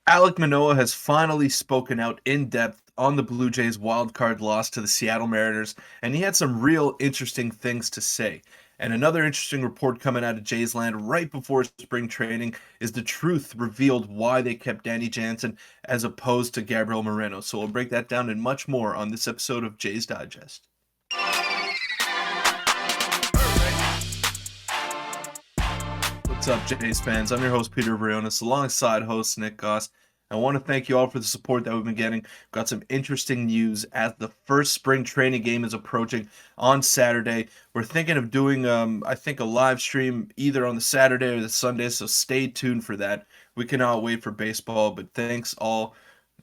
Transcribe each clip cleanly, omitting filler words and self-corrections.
Alek Manoah has finally spoken out in depth on the Blue Jays' wildcard loss to the Seattle Mariners, and he had some real interesting things to say. And another interesting report coming out of Jays land right before spring training is the truth revealed why they kept Danny Jansen as opposed to Gabriel Moreno. So we'll break that down and much more on this episode of Jays Digest. What's up, Jays fans? I'm your host, Peter Vryonis, alongside host Nick Gosse. I want to thank you all for the support that we've been getting. Got some interesting news as the first spring training game is approaching on Saturday. We're thinking of doing, I think, a live stream either on the Saturday or the Sunday, so stay tuned for that. We cannot wait for baseball, but thanks all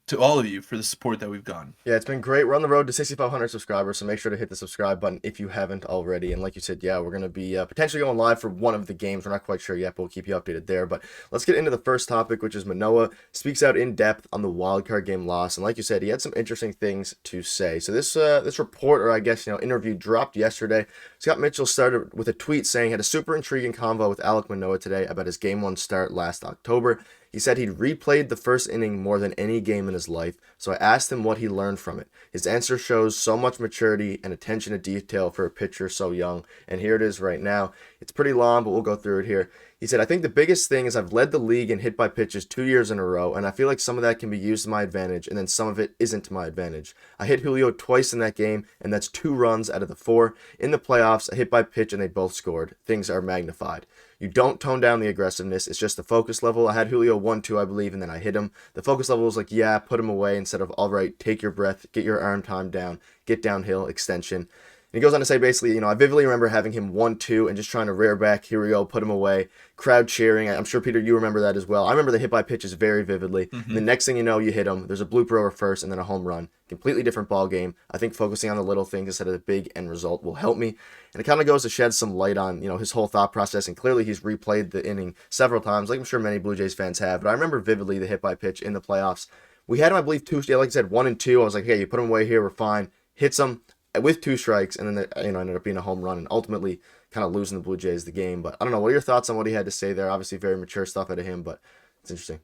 to all of you for the support that we've gotten. Yeah, it's been great. We're on the road to 6,500 subscribers, so make sure to hit the subscribe button if you haven't already. And like you said, yeah, we're going to be potentially going live for one of the games. We're not quite sure yet, but we'll keep you updated there. But let's get into the first topic, which is Manoah speaks out in depth on the wildcard game loss. And like you said, he had some interesting things to say. So this report, or I guess, interview dropped yesterday. Scott Mitchell started with a tweet saying he had a super intriguing convo with Alek Manoah today about his game one start last October. He said he'd replayed the first inning more than any game in his life, so I asked him what he learned from it. His answer shows so much maturity and attention to detail for a pitcher so young, and here it is right now. It's pretty long, but we'll go through it here. He said, I think the biggest thing is I've led the league in hit by pitches 2 years in a row, and I feel like some of that can be used to my advantage, and then some of it isn't to my advantage. I hit Julio twice in that game, and that's 2 runs out of the 4. In the playoffs, I hit by pitch, and they both scored. Things are magnified. You don't tone down the aggressiveness. It's just the focus level. I had Julio 1-2, I believe, and then I hit him. The focus level was like, yeah, put him away instead of, all right, take your breath, get your arm time down, get downhill, extension. And he goes on to say basically, I vividly remember having him 1-2 and just trying to rear back. Here we go, put him away. Crowd cheering. I'm sure, Peter, you remember that as well. I remember the hit by pitches very vividly. And the next thing you know, you hit him. There's a blooper over first and then a home run. Completely different ball game. I think focusing on the little things instead of the big end result will help me. And it kind of goes to shed some light on, his whole thought process. And clearly he's replayed the inning several times, like I'm sure many Blue Jays fans have. But I remember vividly the hit by pitch in the playoffs. We had him, I believe, like I said, 1-2. I was like, hey, you put him away here, we're fine. Hits him with 2 strikes, and then there, ended up being a home run, and ultimately kind of losing the Blue Jays the game. But I don't know. What are your thoughts on what he had to say there? Obviously, very mature stuff out of him, but it's interesting.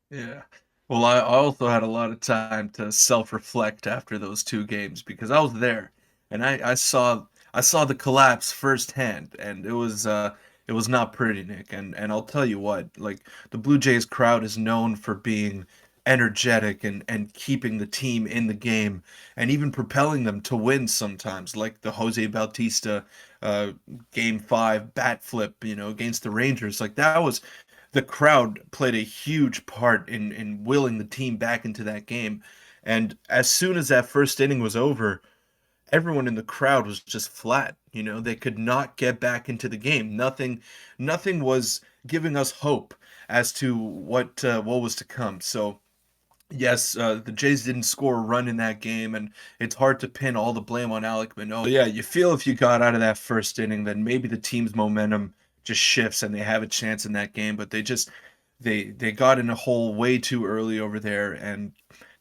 Yeah. Well, I also had a lot of time to self-reflect after those 2 games because I was there and I saw the collapse firsthand, and it was not pretty, Nick. And I'll tell you what, like, the Blue Jays crowd is known for being energetic and keeping the team in the game and even propelling them to win sometimes, like the Jose Bautista uh, game 5 bat flip, against the Rangers. Like, that was the crowd played a huge part in willing the team back into that game. And as soon as that first inning was over, everyone in the crowd was just flat. They could not get back into the game. Nothing was giving us hope as to what was to come. So yes, the Jays didn't score a run in that game, and it's hard to pin all the blame on Alek Manoah. But yeah, you feel if you got out of that first inning, then maybe the team's momentum just shifts and they have a chance in that game. But they got in a hole way too early over there, and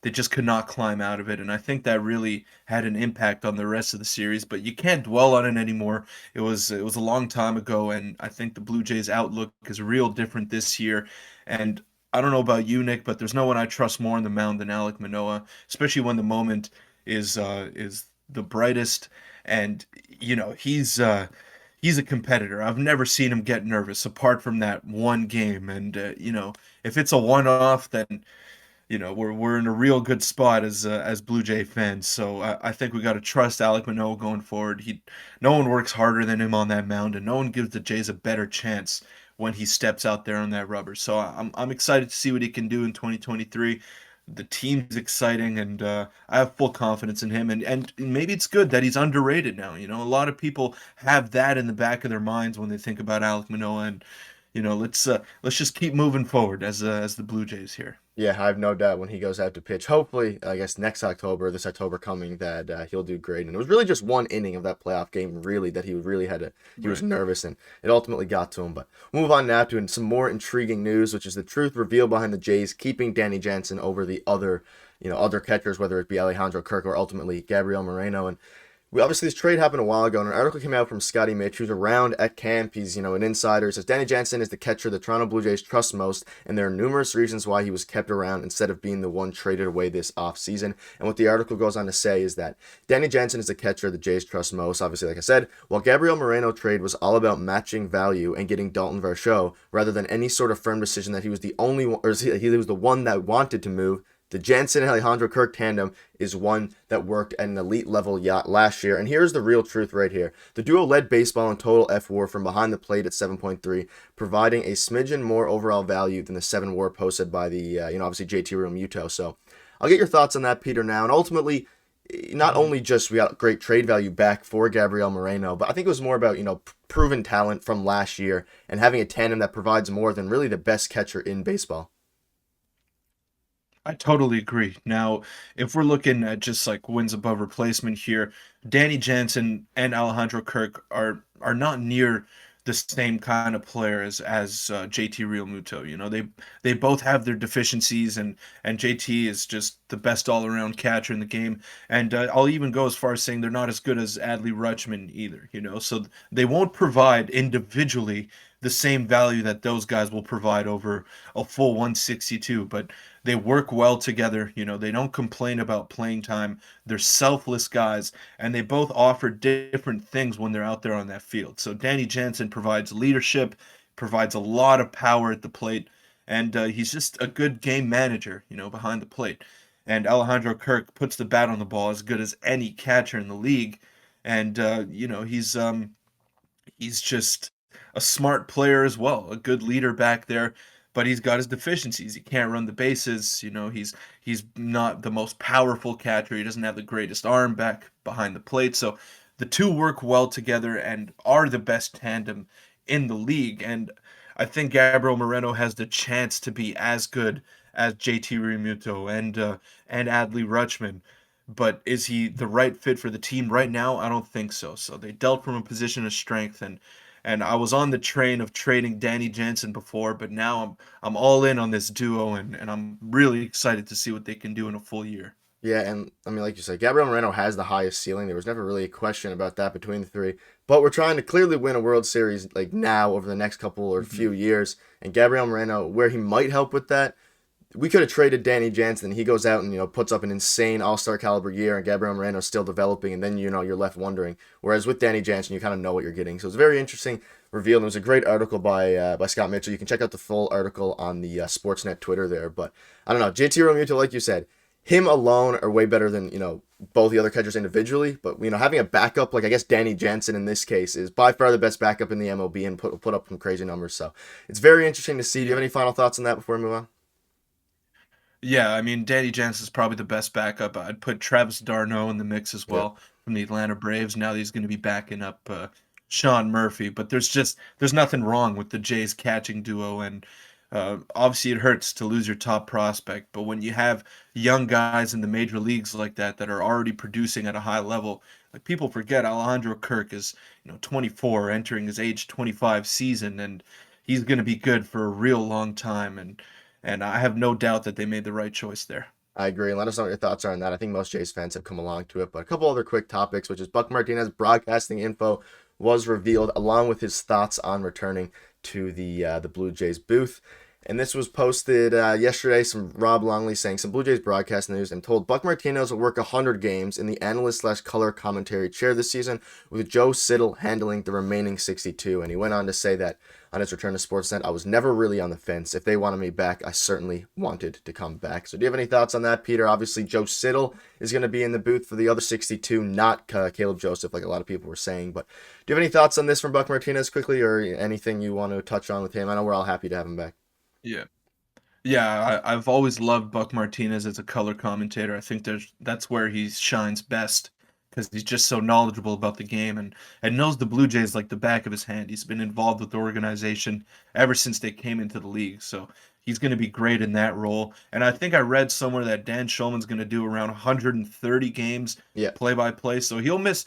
they just could not climb out of it. And I think that really had an impact on the rest of the series. But you can't dwell on it anymore. It was a long time ago, and I think the Blue Jays' outlook is real different this year. And I don't know about you, Nick, but there's no one I trust more on the mound than Alek Manoah, especially when the moment is the brightest. And he's a competitor. I've never seen him get nervous apart from that one game. And if it's a one-off, then we're in a real good spot as Blue Jay fans. So I think we got to trust Alek Manoah going forward. No one works harder than him on that mound, and no one gives the Jays a better chance when he steps out there on that rubber. So I'm excited to see what he can do in 2023. The team's exciting, and I have full confidence in him. And maybe it's good that he's underrated now. A lot of people have that in the back of their minds when they think about Alek Manoah, and let's just keep moving forward as the Blue Jays here. Yeah, I have no doubt when he goes out to pitch, hopefully, I guess next October, this October coming, that he'll do great. And it was really just one inning of that playoff game, really, that he really had to, he was Right. nervous, and it ultimately got to him. But we'll move on now to some more intriguing news, which is the truth revealed behind the Jays keeping Danny Jansen over the other catchers, whether it be Alejandro Kirk or ultimately Gabriel Moreno. And Obviously this trade happened a while ago, and an article came out from Scotty Mitch, who's around at camp. He's an insider. He says Danny Jansen is the catcher the Toronto Blue Jays trust most, and there are numerous reasons why he was kept around instead of being the one traded away this offseason. And what the article goes on to say is that Danny Jansen is the catcher the Jays trust most. Obviously, like I said, while Gabriel Moreno trade was all about matching value and getting Dalton Varsho, rather than any sort of firm decision that he was the only one, or he was the one that wanted to move. The Jansen and Alejandro Kirk tandem is one that worked at an elite level yacht last year. And here's the real truth right here. The duo led baseball in total F-WAR from behind the plate at 7.3, providing a smidgen more overall value than the 7 WAR posted by the, obviously JT Realmuto. So I'll get your thoughts on that, Peter, now. And ultimately, not Mhm. only just we got great trade value back for Gabriel Moreno, but I think it was more about, proven talent from last year and having a tandem that provides more than really the best catcher in baseball. I totally agree. Now, if we're looking at just like wins above replacement here, Danny Jansen and Alejandro Kirk are not near the same kind of player as JT Realmuto. They both have their deficiencies, and JT is just the best all around catcher in the game. And I'll even go as far as saying they're not as good as Adley Rutschman either. So they won't provide individually the same value that those guys will provide over a full 162, but they work well together. They don't complain about playing time. They're selfless guys, and they both offer different things when they're out there on that field. So Danny Jansen provides leadership, provides a lot of power at the plate, and he's just a good game manager, behind the plate. And Alejandro Kirk puts the bat on the ball as good as any catcher in the league, and he's just a smart player as well, a good leader back there, but he's got his deficiencies. He can't run the bases. He's not the most powerful catcher. He doesn't have the greatest arm back behind the plate. So the two work well together and are the best tandem in the league. And I think Gabriel Moreno has the chance to be as good as JT Realmuto and Adley Rutschman. But is he the right fit for the team right now? I don't think so. So they dealt from a position of strength, and I was on the train of trading Danny Jansen before, but now I'm all in on this duo, and I'm really excited to see what they can do in a full year. Yeah, and I mean, like you said, Gabriel Moreno has the highest ceiling. There was never really a question about that between the three. But we're trying to clearly win a World Series like now over the next couple or Mhm. few years. And Gabriel Moreno, where he might help with that, we could have traded Danny Jansen. He goes out and puts up an insane All Star caliber year, and Gabriel Moreno's still developing, and then you're left wondering. Whereas with Danny Jansen, you kind of know what you're getting. So it's a very interesting reveal. And it was a great article by Scott Mitchell. You can check out the full article on the Sportsnet Twitter there. But I don't know, JT Realmuto, like you said, him alone are way better than both the other catchers individually. But having a backup like I guess Danny Jansen in this case is by far the best backup in the MLB and put up some crazy numbers. So it's very interesting to see. Do you have Yeah. any final thoughts on that before we move on? Yeah, I mean, Danny Jansen's probably the best backup. I'd put Travis d'Arnaud in the mix as Yeah. well from the Atlanta Braves. Now that he's going to be backing up Sean Murphy, but there's nothing wrong with the Jays catching duo, and obviously it hurts to lose your top prospect. But when you have young guys in the major leagues like that are already producing at a high level, like people forget Alejandro Kirk is 24, entering his age 25 season, and he's going to be good for a real long time, and I have no doubt that they made the right choice there. I agree. Let us know what your thoughts are on that. I think most Jays fans have come along to it. But a couple other quick topics, which is Buck Martinez broadcasting info was revealed along with his thoughts on returning to the Blue Jays booth. And this was posted yesterday. Some Rob Longley saying some Blue Jays broadcast news and told Buck Martinez will work 100 games in the analyst slash color commentary chair this season, with Joe Siddall handling the remaining 62. And he went on to say that on his return to Sportsnet, I was never really on the fence. If they wanted me back, I certainly wanted to come back. So do you have any thoughts on that, Peter? Obviously, Joe Siddall is going to be in the booth for the other 62, not Caleb Joseph, like a lot of people were saying. But do you have any thoughts on this from Buck Martinez quickly, or anything you want to touch on with him? I know we're all happy to have him back. Yeah. Yeah, I've always loved Buck Martinez as a color commentator. I think that's where he shines best because he's just so knowledgeable about the game and knows the Blue Jays like the back of his hand. He's been involved with the organization ever since they came into the league, so he's going to be great in that role. And I think I read somewhere that Dan Shulman's going to do around 130 games Yeah. play by play, so he'll miss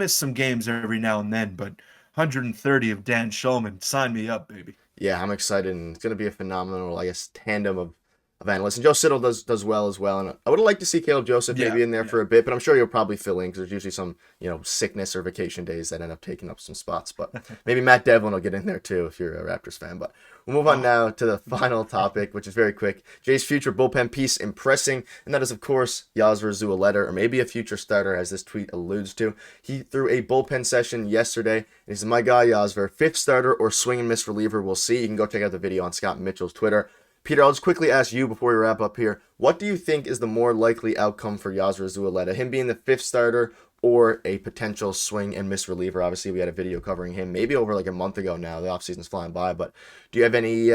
some games every now and then, but 130 of Dan Shulman, sign me up, baby. Yeah, I'm excited, and it's going to be a phenomenal, I guess, tandem of of analysts. And Joe Siddle does well as well. And I would like to see Caleb Joseph Yeah, maybe in there yeah. for a bit, but I'm sure he'll probably fill in because there's usually some, sickness or vacation days that end up taking up some spots. But maybe Matt Devlin will get in there too if you're a Raptors fan. But we'll move on Oh, now to the final topic, which is very quick. Jay's future bullpen piece impressing, and that is, of course, Yasser Zueletta, or maybe a future starter, as this tweet alludes to. He threw a bullpen session yesterday, and he said, "My guy Yasser, fifth starter or swing and miss reliever, we'll see." You can go check out the video on Scott Mitchell's Twitter. Peter, I'll just quickly ask you before we wrap up here. What do you think is the more likely outcome for Yasser Zueletta? Him being the fifth starter or a potential swing and miss reliever? Obviously, we had a video covering him maybe over like a month ago now. The offseason's flying by. But do you have any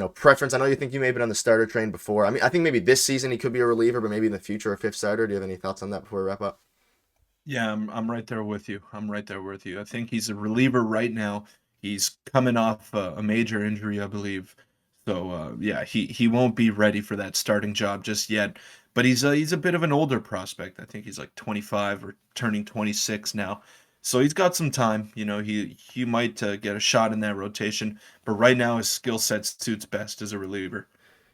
preference? I know you think you may have been on the starter train before. I mean, I think maybe this season he could be a reliever, but maybe in the future a fifth starter. Do you have any thoughts on that before we wrap up? yeah, I'm right there with you. I'm right there with you. I think he's a reliever right now. He's coming off a major injury, I believe. So yeah, he won't be ready for that starting job just yet. But he's a bit of an older prospect. I think he's like 25 or turning 26 now. So he's got some time. He might get a shot in that rotation. But right now his skill set suits best as a reliever.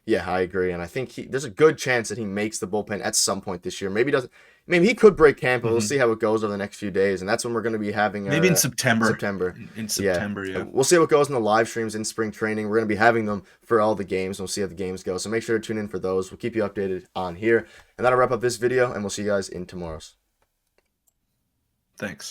Yeah, I agree, and I think there's a good chance that he makes the bullpen at some point this year. Maybe doesn't. Maybe he could break camp, but we'll Hmm. see how it goes over the next few days, and that's when we're going to be having Maybe our in September. September. In Yeah, September, yeah. we'll see how it goes in the live streams in spring training. We're going to be having them for all the games. We'll see how the games go. So make sure to tune in for those. We'll keep you updated on here, and that'll wrap up this video. And we'll see you guys in tomorrow's. Thanks.